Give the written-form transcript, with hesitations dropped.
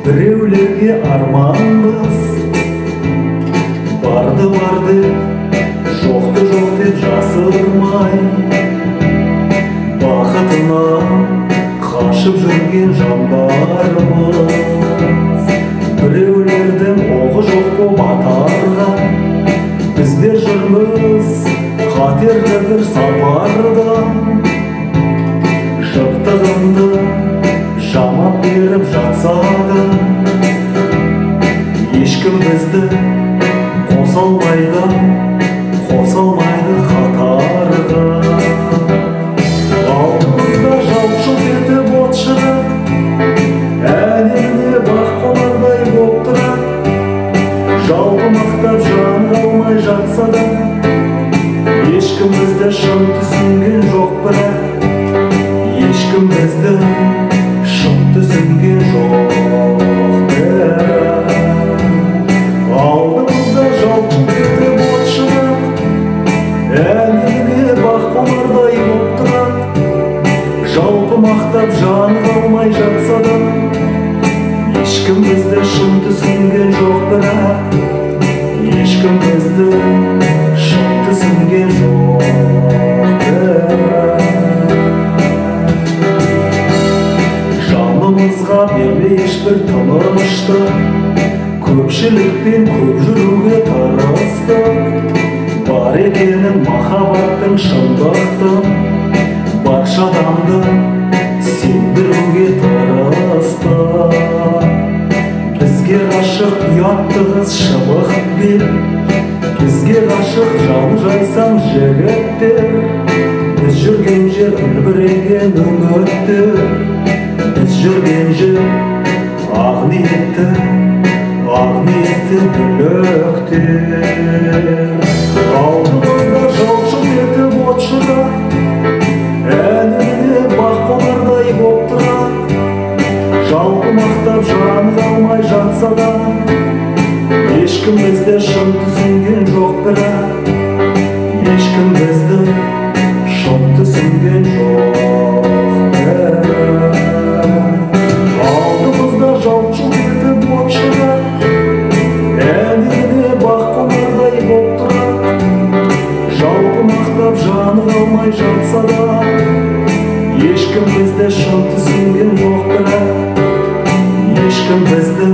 біреулерге арманбыз. Барды жоқты жоқ деп жасырмай, бақытынан қашып жүрген жандармыз. Біреулердің оғы жоқ боп атарға, біздер жүрміз қатерлі бір сапарда. Жыртығымды жамап беріп жатса да, ешкім бізді қоса алмайды қатарға. Алдымызда жалт-жұлт етіп от шығады, әлемде бақ қонардай боп тұрады. Жалпы мақтап жан қалмай жатса да, ешкім бізді шын түсінген жоқ, бірақ ешкім бізді шын түсінген жоқ. Алдымызда жалт-жұлт етіп от шығады, әлемде бақ қонардай боп тұрады. Жалпы мақтап жан қалмай жатса да, ешкім бізді шын түсінген жоқ, бірақ ешкім бізді шын түсінген жоқ. Жанымызға бермей ешбір тыныштық, көпшілікпен көп жүруге тырыстық. Бар екенін махаббаттың шындықтың, барша адамды сендіруге тырыстық. Бізге ғашық ұятты қыз шыбық бел, бізге ғашық жаны жайсаң жігіттер. Біз жүрген жер үлбіреген үміттер, біз жүрген жер ақ ниетті бүліктер. Алдымызда жалт-жұлт етіп от шығады, әлемде бақ қонардай боп тұрады. Жалпы мақтап жан қалмай жатса да, ешкім бізді шын түсінген жоқ, бірақ ешкім бізді шын түсінген жоқ. Алдымызда жалт-жұлт етіп от шығады, әлемде бақ қонардай боп тұрады. Жалпы мақтап жан қалмай жатса да, ешкім бізді шын түсінген жоқ, бірақ ешкім бізді